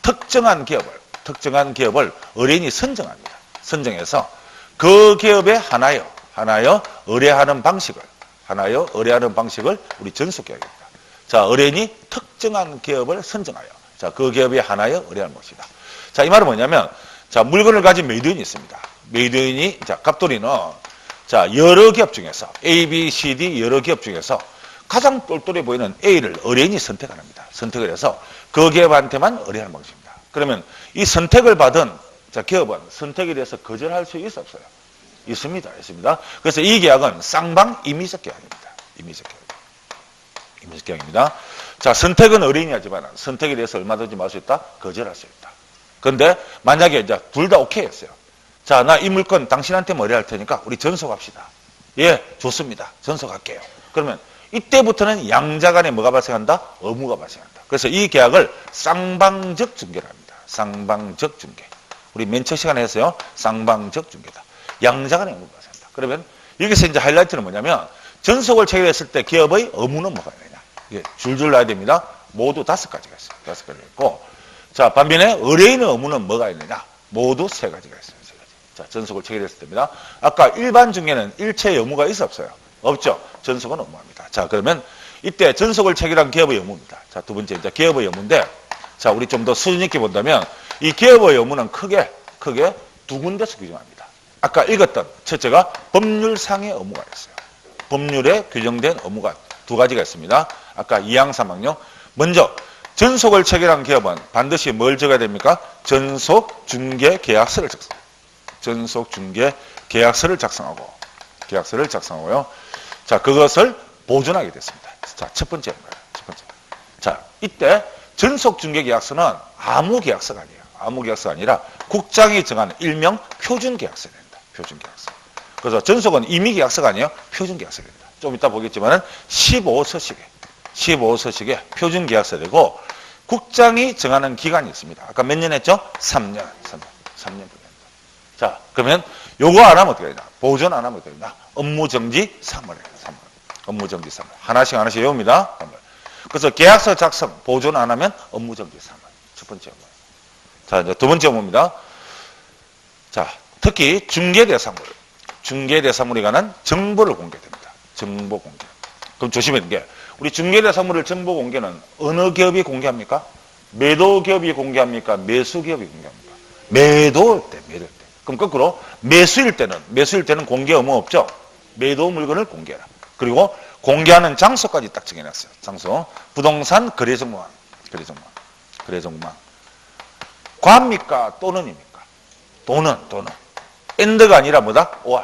특정한 기업을 의뢰인이 선정합니다. 선정해서 그 기업에 한하여 의뢰하는 방식을 우리 전속계약입니다. 자, 의뢰인이 특정한 기업을 선정하여 자, 그 기업에 한하여 의뢰하는 것이다. 자, 이 말은 뭐냐면 자, 물건을 가진 메이드인이 있습니다. 메이드인이 자, 갑돌이는 자, 여러 기업 중에서 A, B, C, D 여러 기업 중에서 가장 똘똘해 보이는 A를 의뢰인이 선택합니다. 선택을 해서 그 기업한테만 의뢰하는 방식입니다. 그러면 이 선택을 받은 자, 기업은 선택에 대해서 거절할 수 있어 없어요? 있습니다. 그래서 이 계약은 쌍방 임의적 계약입니다. 임의적 계약입니다. 자, 선택은 의뢰인이 하지만 선택에 대해서 얼마든지 말 수 있다? 거절할 수 있다. 그런데 만약에 이제 둘 다 오케이 했어요. 자, 나 이 물건 당신한테 의뢰할 테니까 우리 전속합시다. 예, 좋습니다. 전속할게요. 그러면 이때부터는 양자 간에 뭐가 발생한다? 의무가 발생한다. 그래서 이 계약을 쌍방적 중개를 합니다. 쌍방적 중개. 우리 맨 첫 시간에 했어요. 쌍방적 중개다. 양자 간에 의무가 발생한다. 그러면 여기서 이제 하이라이트는 뭐냐면 전속을 체결했을 때 기업의 의무는 뭐가 있느냐. 이게 줄줄 놔야 됩니다. 모두 5가지가 있어요. 5가지가 있고. 자, 반면에 의뢰인의 의무는 뭐가 있느냐? 모두 3가지가 있어요. 3가지. 자, 전속을 체결했을 때입니다. 아까 일반 중개는 일체의 의무가 있어 없어요? 없죠. 전속은 의무합니다. 자, 그러면 이때 전속을 체결한 기업의 의무입니다. 자, 두 번째 이제 기업의 의무인데, 자, 우리 좀 더 수준 있게 본다면 이 기업의 의무는 크게 2군데서 규정합니다. 아까 읽었던 첫째가 법률상의 의무가 있어요. 법률에 규정된 의무가 2가지가 있습니다. 아까 2항 3항요. 먼저 전속을 체결한 기업은 반드시 뭘 적어야 됩니까? 전속중개계약서를 작성하고요. 자, 그것을 보존하게 됐습니다. 자, 첫 번째. 자, 이때 전속중개계약서는 아무 계약서가 아니에요. 아무 계약서가 아니라 국장이 정하는 일명 표준계약서가 됩니다. 표준계약서. 그래서 전속은 임의계약서가 아니에요. 표준계약서가 됩니다. 좀 이따 보겠지만은 15서식의 표준계약서 되고 국장이 정하는 기간이 있습니다. 아까 몇 년 했죠? 3년 보냅니다. 자, 그러면 요거 안 하면 어떻게 되냐? 보존 안 하면 어떻게 되냐? 업무정지 3월. 업무정지 3월. 하나씩 외웁니다. 그래서 계약서 작성, 보존 안 하면 업무정지 3월. 첫 번째 업무. 자, 이제 두 번째 업무입니다. 자, 특히 중개대상물에 관한 정보를 공개됩니다. 정보 공개. 그럼 조심해야 되는 게 우리 중개대상물을 정보 공개는 어느 기업이 공개합니까? 매도 기업이 공개합니까? 매수 기업이 공개합니까? 매도일 때, 매도일 때. 그럼 거꾸로 매수일 때는 공개 의무 없죠? 매도 물건을 공개해라. 그리고 공개하는 장소까지 딱 정해놨어요. 장소. 부동산 거래정보망. 과입니까? 또는입니까? 또는. 엔드가 아니라 뭐다? OR.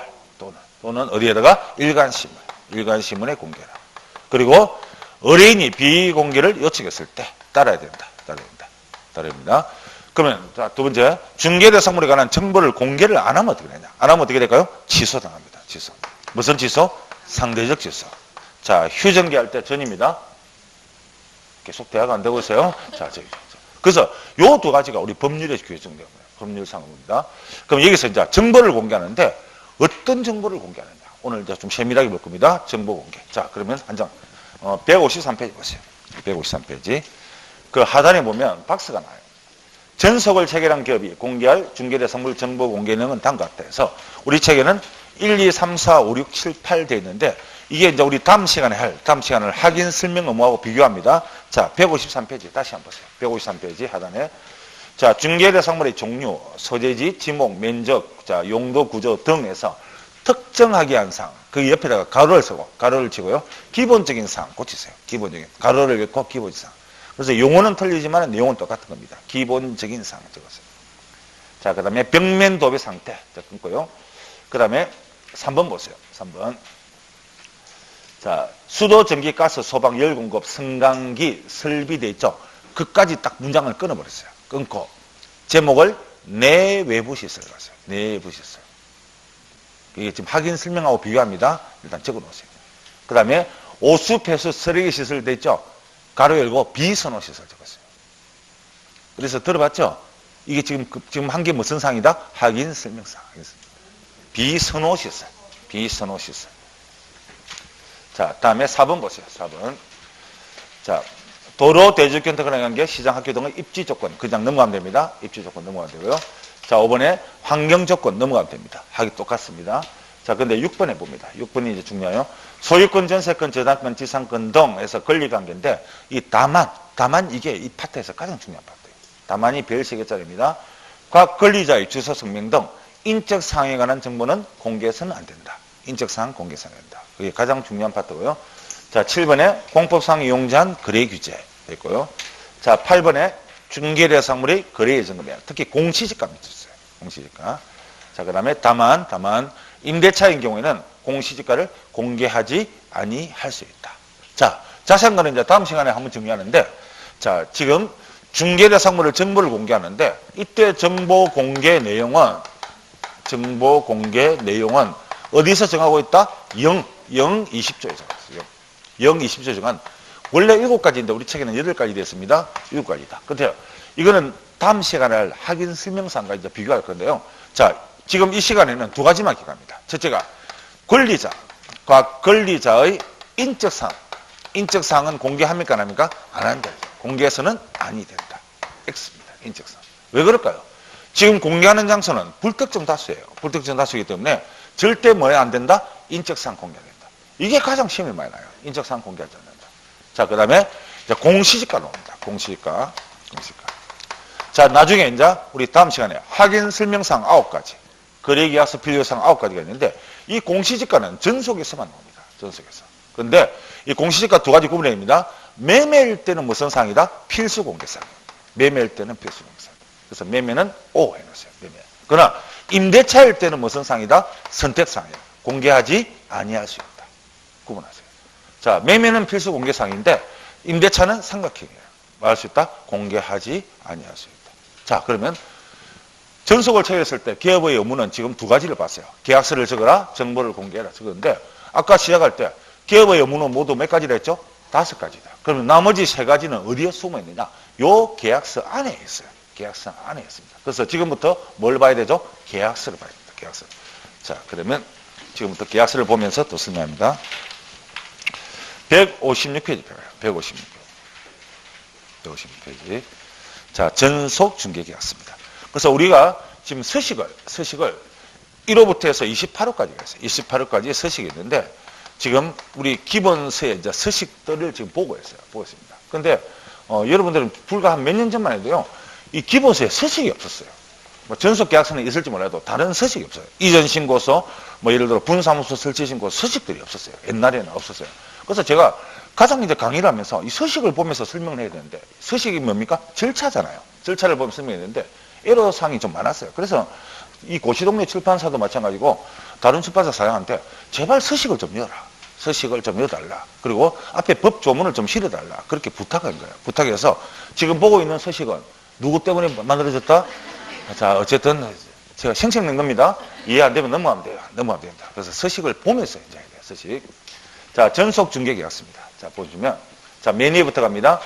또는 어디에다가? 일간신문에 공개해라. 그리고 의뢰인이 비공개를 요청했을 때 따라야 된다. 그러면 자, 두 번째, 중개대상물에 관한 정보를 공개를 안 하면 어떻게 되냐? 안 하면 어떻게 될까요? 취소당합니다. 취소. 무슨 취소? 상대적 취소. 자, 휴정기할 때 전입니다. 계속 대화가 안 되고 있어요. 자, 그래서 요 두 가지가 우리 법률에 규정되는 거예요. 법률상입니다. 그럼 여기서 이제 정보를 공개하는데 어떤 정보를 공개하느냐? 오늘 이제 좀 세밀하게 볼 겁니다. 정보 공개. 자, 그러면 한 장, 153페이지 보세요. 153페이지. 그 하단에 보면 박스가 나와요. 전속을 체결한 기업이 공개할 중개대상물 정보 공개 내용은 다음과 같다 해서 우리 책에는 1, 2, 3, 4, 5, 6, 7, 8 되어 있는데 이게 이제 우리 다음 시간을 확인 설명 의무하고 비교합니다. 자, 153페이지 다시 한번 보세요. 153페이지 하단에 자, 중개대상물의 종류, 소재지, 지목, 면적, 자, 용도, 구조 등에서 특정하기 한 사항, 그 옆에다가 가로를 치고요. 기본적인 사항 고치세요. 기본적인 가로를 읽고 기본적인 사항. 그래서 용어는 틀리지만 내용은 똑같은 겁니다. 기본적인 사항 적었어요. 자, 그 다음에 벽면 도배 상태. 자, 끊고요. 그 다음에 3번 보세요. 3번. 자, 수도, 전기, 가스, 소방, 열 공급, 승강기 설비되어 있죠. 그까지 딱 문장을 끊어버렸어요. 끊고 제목을 내외부 시설 갔어요. 내외부 시설. 이게 지금 확인 설명하고 비교합니다. 일단 적어 놓으세요. 그 다음에 오수, 폐수, 쓰레기 시설 되어 있죠. 가로 열고 비선호 시설 적었어요. 그래서 들어봤죠? 이게 지금 한 게 무슨 상이다? 확인 설명상. 비선호 시설. 자, 다음에 4번 보세요. 4번. 자, 도로, 대주권 등에 관한 게 시장, 학교 등의 입지 조건. 그냥 넘어가면 됩니다. 입지 조건 넘어가면 되고요. 자, 5번에 환경 조건 넘어가면 됩니다. 하기 똑같습니다. 자, 근데 6번에 봅니다. 6번이 이제 중요해요. 소유권, 전세권, 저당권, 지상권 등에서 권리관계인데, 이 다만 이게 이 파트에서 가장 중요한 파트예요. 다만이 별 3개짜리입니다. 각 권리자의 주소, 성명 등 인적 사항에 관한 정보는 공개해서는 안 된다. 인적 사항 공개해서는 안 된다. 그게 가장 중요한 파트고요. 자, 7번에 공법상 이용자한 거래 규제 있고요. 자, 8번에 중개대상물의 거래 예정금이야. 특히 공시지가가 있었어요. 공시지가. 자, 그 다음에 다만 임대차인 경우에는 공시지가를 공개하지 아니할 수 있다. 자, 자세한 거는 이제 다음 시간에 한번 정리하는데, 자, 지금 중개대상물을 정보를 공개하는데, 이때 정보 공개 내용은 어디서 정하고 있다? 20조에 정했어요. 20조 중간 원래 7가지인데 우리 책에는 8가지 됐습니다. 7가지다. 근데 이거는 다음 시간에 할 확인 설명사항과 이제 비교할 건데요. 자, 지금 이 시간에는 2가지만 기억합니다. 첫째가 권리자과 권리자의 인적사항. 인적사항은 공개합니까? 안 합니까? 안 한다. 공개해서는 아니 된다. X입니다. 인적사항. 왜 그럴까요? 지금 공개하는 장소는 불특정 다수예요. 불특정 다수이기 때문에 절대 뭐야 안 된다? 인적사항 공개가 된다. 이게 가장 시험이 많이 나요. 인적사항 공개하지 않는다. 자, 그 다음에 공시지가 나옵니다. 공시지가. 자, 나중에 이제 우리 다음 시간에 확인 설명사항 9가지, 거래계약서 필요사항 9가지가 있는데 이 공시지가는 전속에서만 나옵니다. 전속에서. 그런데 이 공시지가 2가지 구분입니다. 매매일 때는 무슨 사항이다? 필수 공개사항. 매매일 때는 필수 공개사항. 그래서 매매는 O 해놓으세요. 매매. 그러나 임대차일 때는 무슨 사항이다? 선택사항이에요. 공개하지 아니할 수 있다. 구분하세요. 자, 매매는 필수 공개사항인데 임대차는 삼각형이에요. 말할 수 있다? 공개하지 아니할 수 있다. 자, 그러면 전속을 체결했을 때 기업의 의무는 지금 2가지를 봤어요. 계약서를 적어라, 정보를 공개해라 적었는데 아까 시작할 때 기업의 의무는 모두 몇 가지라 했죠? 5가지다. 그러면 나머지 3가지는 어디에 숨어 있느냐? 요 계약서 안에 있어요. 계약서 안에 있습니다. 그래서 지금부터 뭘 봐야 되죠? 계약서를 봐야 됩니다. 계약서. 자, 그러면 지금부터 계약서를 보면서 또 설명합니다. 156페이지 펴요. 156페이지. 자, 전속 중개계약서입니다. 그래서 우리가 지금 서식을 1호부터 해서 28호까지가 있어요. 28호까지 서식이 있는데, 지금 우리 기본서의 이제 서식들을 지금 보고 있습니다. 그런데 여러분들은 불과 한 몇 년 전만 해도요, 이 기본서에 서식이 없었어요. 뭐 전속계약서는 있을지 몰라도 다른 서식이 없어요. 이전 신고서, 뭐 예를 들어 분사무소 설치 신고 서식들이 없었어요. 옛날에는 없었어요. 그래서 제가 가장 이제 강의를 하면서 이 서식을 보면서 설명을 해야 되는데, 서식이 뭡니까? 절차잖아요. 절차를 보면 설명했는데 애로사항이 좀 많았어요. 그래서 이 고시동네 출판사도 마찬가지고 다른 출판사 사장한테 제발 서식을 좀 넣어라. 서식을 좀 넣어달라. 그리고 앞에 법 조문을 좀 실어달라. 그렇게 부탁한 거예요. 부탁해서 지금 보고 있는 서식은 누구 때문에 만들어졌다? 자, 어쨌든 제가 생색낸 겁니다. 이해 안 되면 넘어가면 돼요. 넘어가면 됩니다. 그래서 서식을 보면서 이제 해야 돼요. 서식. 자, 전속 중개계약서입니다. 자, 보시면 자, 매니에부터 갑니다.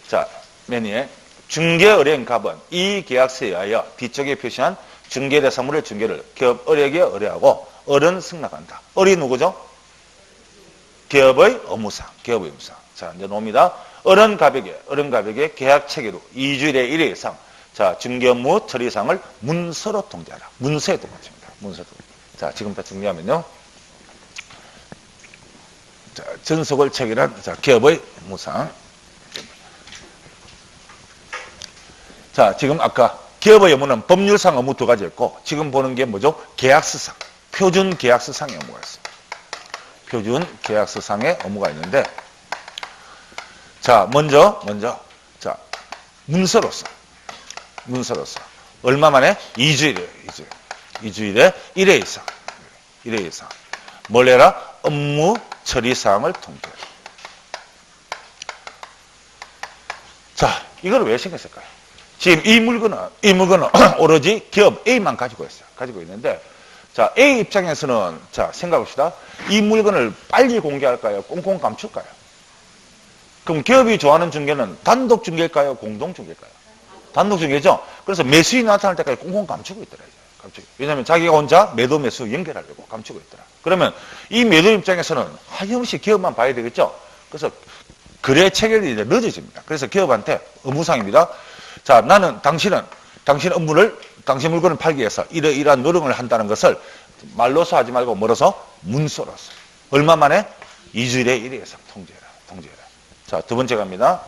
자, 매니에 중개 의뢰인 갑은 이 계약서에 의하여 뒤쪽에 표시한 중개대상물의 중개를 기업 을에게 의뢰하고 을은 승낙한다. 을이 누구죠? 기업의 업무상. 기업의 업무상. 자, 이제 놓습니다. 을은 갑에게 계약 체결 후 2주일에 1회 이상 자, 중개 업무 처리상을 문서로 통지하라. 문서에 통지합니다. 문서로. 자, 지금부터 정리하면요. 자, 전속을 체결한 자, 기업의 업무상. 자, 지금 아까 기업의 업무는 법률상 업무 두 가지였고, 지금 보는 게 뭐죠? 계약서상. 표준 계약서상의 업무가 있어요. 표준 계약서상의 업무가 있는데, 자, 먼저, 자, 문서로서. 얼마 만에? 2주일이에요, 2주일에 1회 이상. 1회 이상. 뭘 해라? 업무 처리사항을 통지해라. 자, 이걸 왜 신경쓸까요? 지금 이 물건은 오로지 기업 A만 가지고 있어요. 가지고 있는데, 자, A 입장에서는, 자, 생각합시다. 이 물건을 빨리 공개할까요? 꽁꽁 감출까요? 그럼 기업이 좋아하는 중개는 단독 중개일까요? 공동 중개일까요? 단독 중개죠? 그래서 매수인이 나타날 때까지 꽁꽁 감추고 있더라. 왜냐하면 자기가 혼자 매도 매수 연결하려고 감추고 있더라. 그러면 이 매도 입장에서는 하염없이 기업만 봐야 되겠죠? 그래서 거래 체결이 이제 늦어집니다. 그래서 기업한테 업무상입니다. 자, 나는 당신 물건을 팔기 위해서 이러한 노력을 한다는 것을 말로서 하지 말고 뭐로서? 문서로서. 얼마 만에? 2주일에 1회 이상 통지해라. 자, 두 번째 갑니다.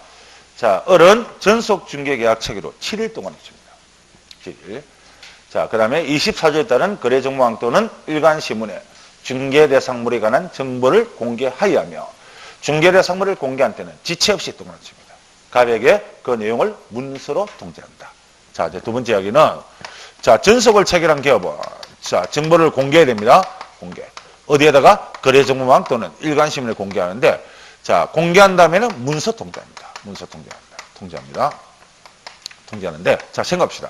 자, 을은 전속 중개계약 체결 후 7일 동안 했습니다. 7일. 자, 그 다음에 24조에 따른 거래정보왕 또는 일간신문에 중개대상물에 관한 정보를 공개하여하며 중개대상물을 공개한 때는 지체 없이 동원했습니다. 갑에게 그 내용을 문서로 통지한다. 자, 이제 두 번째 이야기는 자, 전속을 체결한 기업은 자, 정보를 공개해야 됩니다. 공개. 어디에다가 거래정보망 또는 일간신문에 공개하는데 자, 공개한 다음에는 문서 통지합니다. 문서 통지하는데 자, 생각합시다.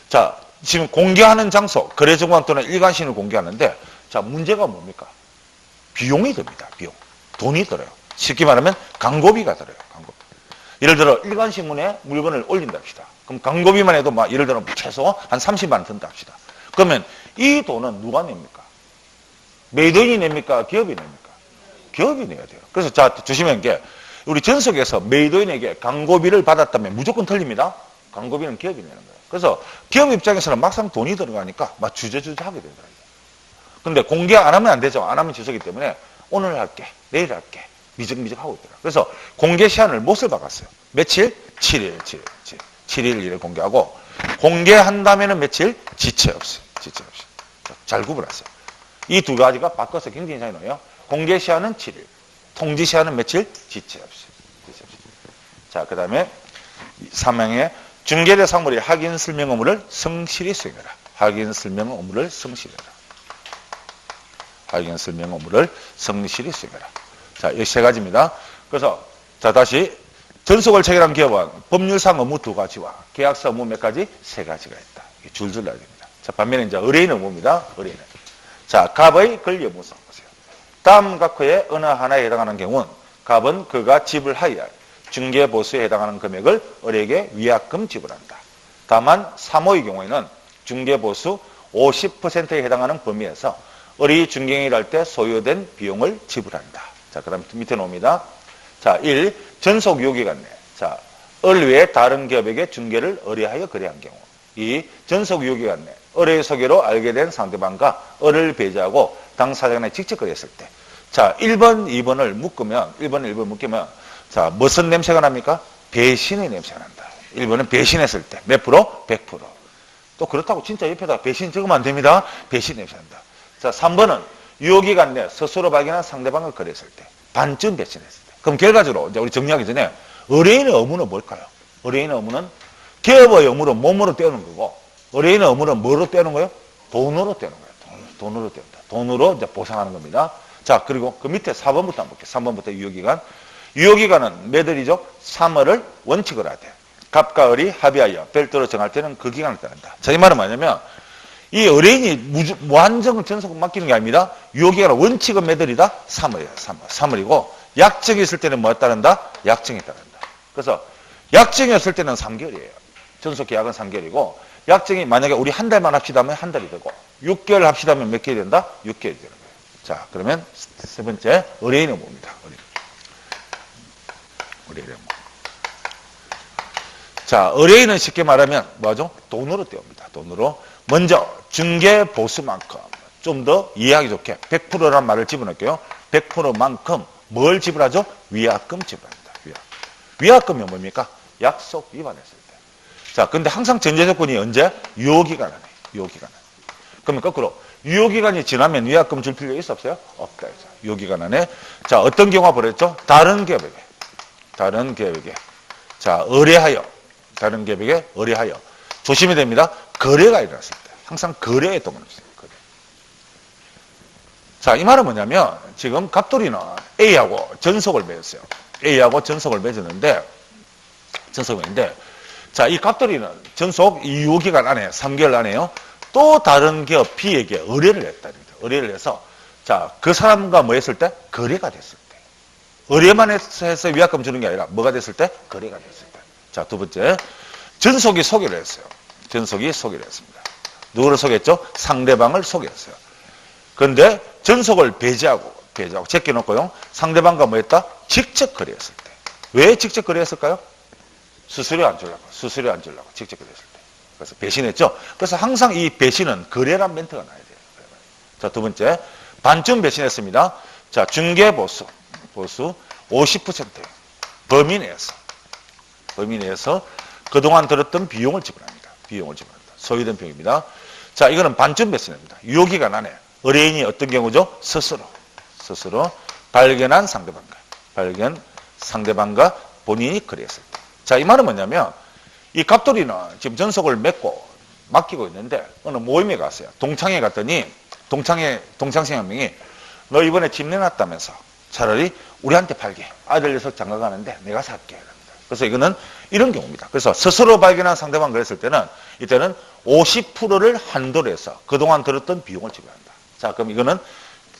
자, 지금 공개하는 장소, 거래정보망 또는 일간신문을 공개하는데 자, 문제가 뭡니까? 비용이 듭니다. 비용. 돈이 들어요. 쉽게 말하면 광고비가 들어요. 광고비. 예를 들어 일간신문에 물건을 올린다 합시다. 그럼 광고비만 해도 막 예를 들어 최소 한 30만 원 든다 합시다. 그러면 이 돈은 누가 냅니까? 매도인이 냅니까? 기업이 냅니까? 기업이 내야 돼요. 그래서 자, 조심해야 게 우리 전속에서 매도인에게 광고비를 받았다면 무조건 틀립니다. 광고비는 기업이 내는 거예요. 그래서 기업 입장에서는 막상 돈이 들어가니까 막 주저주저 하게 되더라고요. 근데 공개 안 하면 안 되죠. 안 하면 지속이기 때문에 오늘 할게, 내일 할게, 미적미적 하고 있더라고요. 그래서 공개 시한을 못을 박았어요. 며칠? 7일 공개하고 공개한다면은 며칠? 지체 없이. 잘 구분했어요. 이 두 가지가 바꿔서 굉장히 차이 나요. 공개 시한은 7일, 통지 시한은 며칠? 지체 없이. 자, 그 다음에 3항에 중개대 상물의 확인 설명 업무를 성실히 수행해라. 확인 설명 업무를 성실히 수행해라. 자, 이 세 가지입니다. 그래서 자, 다시 전속을 체결한 기업은 법률상 업무 두 가지와 계약서 업무 몇 가지? 세 가지가 있다. 줄줄 나야 됩니다. 자, 반면에 이제 의뢰인 업무입니다. 의뢰인. 자, 갑의 권리업무상 보세요. 다음 각호의 어느 하나에 해당하는 경우는 갑은 그가 지불하여야 할 중개보수에 해당하는 금액을 을에게 위약금 지불한다. 다만 3호의 경우에는 중개보수 50%에 해당하는 범위에서 을이 중개행위를 할 때 소요된 비용을 지불한다. 자, 그 다음에 밑에 놓습니다. 자, 1. 전속 요기관내. 자, 을 외에 다른 기업에게 중개를 의뢰하여 거래한 경우. 2. 전속 요기관내. 을의 소개로 알게 된 상대방과 을을 배제하고 당사자 간에 직접 거래했을 때. 자, 1번, 2번을 묶으면, 1번, 1번 묶으면, 자, 무슨 냄새가 납니까? 배신의 냄새가 난다. 1번은 배신했을 때. 몇 프로? 100%. 또 그렇다고 진짜 옆에다 배신 적으면 안 됩니다. 배신 냄새 난다. 자, 3번은 유효기간 내 스스로 발견한 상대방을 거래했을 때. 반쯤 배신했을 때. 그럼 결과적으로, 이제 우리 정리하기 전에, 의뢰인의 의무는 뭘까요? 의뢰인의 의무는 기업의 의무로 몸으로 떼우는 거고, 의뢰인의 의무는 뭐로 떼우는 거예요? 돈으로 떼우는 거예요. 돈으로 떼운다. 돈으로 이제 보상하는 겁니다. 자, 그리고 그 밑에 4번부터 한번 볼게요. 3번부터 유효기간. 유효기간은 매들이죠. 3월을 원칙으로 하되 갑과 을이 합의하여 별도로 정할 때는 그 기간을 따른다. 자, 이 말은 뭐냐면 이 의뢰인이 무한정 전속을 맡기는 게 아닙니다. 유효기간은 원칙은 매들이다. 3월이에요. 3월이고 약정이 있을 때는 뭐에 따른다? 약정에 따른다. 그래서 약정이었을 때는 3개월이에요. 전속계약은 3개월이고 약정이 만약에 우리 한 달만 합시다 하면 한 달이 되고 6개월 합시다 하면 몇 개월이 된다? 6개월이 되는 거예요. 자, 그러면 세 번째 의뢰인의 의무입니다. 의뢰인의 의무. 자, 의뢰인은 쉽게 말하면 뭐죠? 돈으로 떼옵니다. 돈으로. 먼저 중개 보수만큼 좀 더 이해하기 좋게 100%란 말을 집어넣을게요. 100%만큼 뭘 지불하죠? 위약금 지불합니다. 위약금이 뭡니까? 약속 위반했을 때. 자, 근데 항상 전제 조건이 언제? 유효기간 안에. 유효기간 안에. 그러면 거꾸로 유효기간이 지나면 위약금 줄 필요 있어 없어요? 없다. 유효기간 안에. 자, 어떤 경우가 벌어졌죠? 다른 기업에게. 자, 의뢰하여. 다른 기업에게 의뢰하여. 조심해야 됩니다. 거래가 일어났을 때. 항상 거래에 동원을 했어요. 거래. 자, 이 말은 뭐냐면 지금 갑돌이는 A하고 전속을 맺었어요. A하고 전속을 맺었는데 자, 이 갑돌이는 전속 이 유효기간 안에 3개월 안에요. 또 다른 기업 B에게 의뢰를 했다는 거죠. 의뢰를 해서 자, 그 사람과 뭐 했을 때? 거래가 됐을 때. 의뢰만 해서 위약금 주는 게 아니라 뭐가 됐을 때? 거래가 됐을 때. 자, 두 번째. 전속이 소개를 했어요. 전속이 소개를 했습니다. 누구를 소개했죠? 상대방을 소개했어요. 그런데 전속을 배제하고 제껴놓고요. 상대방과 뭐 했다? 직접 거래했을 때. 왜 직접 거래했을까요? 수수료 안 주려고 직접 거래했을 때. 그래서 배신했죠. 그래서 항상 이 배신은 거래란 멘트가 나야 돼요. 자, 두 번째. 반쯤 배신했습니다. 자, 중개보수 50% 범위 내에서 그동안 들었던 비용을 지불합니다. 소요된 비용입니다. 자, 이거는 반쯤 배신입니다. 유효기간 안에 의뢰인이 어떤 경우죠? 스스로 발견한 상대방과 본인이 거래했을 때. 자, 이 말은 뭐냐면 이 갑돌이는 지금 전속을 맺고 맡기고 있는데 어느 모임에 갔어요. 동창회 갔더니 동창생 한 명이 너 이번에 집 내놨다면서 차라리 우리한테 팔게. 아들 녀석 장가 가는데 내가 살게. 그래서 이거는 이런 경우입니다. 그래서 스스로 발견한 상대방 그랬을 때는 이때는 50%를 한도로 해서 그동안 들었던 비용을 지불한다. 자, 그럼 이거는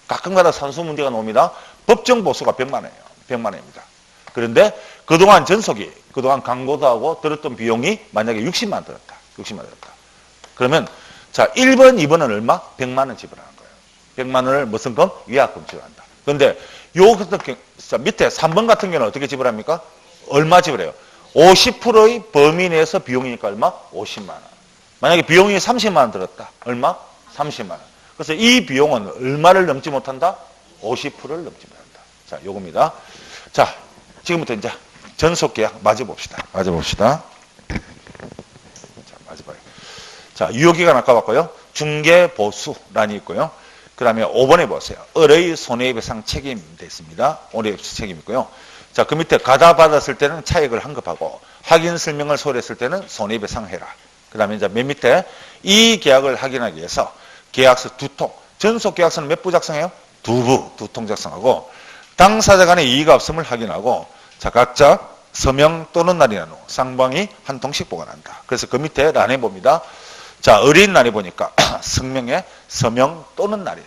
가끔가다 산수 문제가 나옵니다. 법정 보수가 100만 원이에요. 100만 원입니다. 그런데 그동안 광고도 하고 들었던 비용이 만약에 60만 원 들었다. 그러면 자, 1번, 2번은 얼마? 100만 원 지불하는 거예요. 100만 원을 무슨 금? 위약금 지불한다. 그런데 요 밑에 3번 같은 경우는 어떻게 지불합니까? 얼마 지불해요? 50%의 범위 내에서 비용이니까 얼마? 50만 원. 만약에 비용이 30만 원 들었다. 얼마? 30만 원. 그래서 이 비용은 얼마를 넘지 못한다? 50%를 넘지 못한다. 자, 요겁니다. 자, 지금부터 이제 전속계약 맞아봅시다. 자, 맞아봐요. 자, 유효기간 아까 봤고요. 중개보수란이 있고요. 그 다음에 5번에 보세요. 을의 손해배상 책임돼 있습니다. 손해배상 책임 있고요. 자, 그 밑에 가다받았을 때는 차액을 환급하고 확인 설명을 소홀했을 때는 손해배상해라. 그 다음에 이제 맨 밑에 이 계약을 확인하기 위해서 계약서 2통. 전속 계약서는 몇 부 작성해요? 2통 작성하고 당사자 간의 이의가 없음을 확인하고 자, 각자 서명 또는 날이나 후 쌍방이 한 통씩 보관한다. 그래서 그 밑에 란에 봅니다. 자, 의뢰인 란에 보니까 성명에 서명 또는 날이.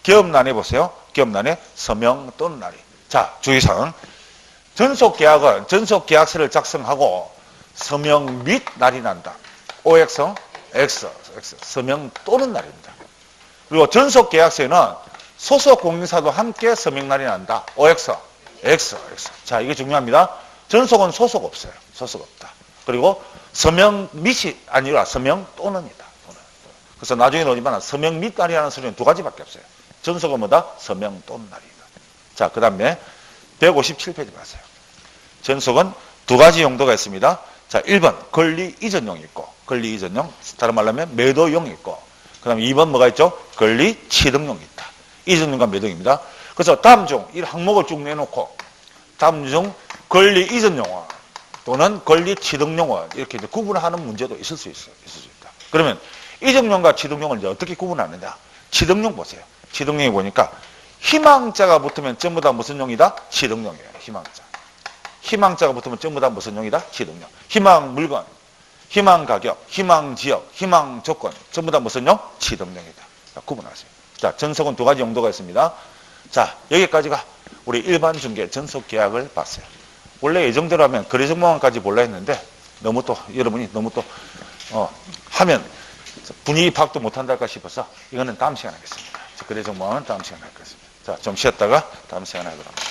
기업 란에 보세요. 기업 란에 서명 또는 날이. 자, 주의사항. 전속 계약서를 작성하고 서명 및 날이 난다. OX, X, 서명 또는 날입니다. 그리고 전속 계약서에는 소속 공인사도 함께 서명 날이 난다. OX, X. 자, 이게 중요합니다. 전속은 소속 없어요. 소속 없다. 그리고 서명 및이 아니라 서명 또는이다. 그래서 나중에 나오지만 서명 및 날이라는 소리는 두 가지밖에 없어요. 전속은 뭐다? 서명 또는 날이다. 자, 그 다음에 157페이지 봤어요. 전속은 두 가지 용도가 있습니다. 자, 1번 권리 이전용이 있고, 권리 이전용, 다른 말로 하면 매도용이 있고, 그 다음에 2번 뭐가 있죠? 권리 취득용이 있다. 이전용과 매도용입니다. 그래서 다음 중 이 항목을 쭉 내놓고 다음 중 권리 이전용어 또는 권리 취득용어 이렇게 이제 구분하는 문제도 있을 수 있다. 그러면 이전용과 취득용을 이제 어떻게 구분하느냐? 취득용 보세요. 취득용이 보니까 희망자가 붙으면 전부 다 무슨 용이다? 취득용이에요. 희망자. 희망자가 붙으면 전부 다 무슨 용이다? 취득용. 희망 물건, 희망 가격, 희망 지역, 희망 조건 전부 다 무슨 용? 취득용이다. 자, 구분하세요. 자, 전속은 두 가지 용도가 있습니다. 자, 여기까지가 우리 일반 중개 전속 계약을 봤어요. 원래 예정대로 하면 거래정보원까지 볼라 했는데 너무 또 여러분이 너무 또 하면 분위기 파악도 못한달까 싶어서 이거는 다음 시간에 하겠습니다. 거래정보원은 다음 시간에 하겠습니다. 자, 좀 쉬었다가 다음 시간에 하도록 합니다.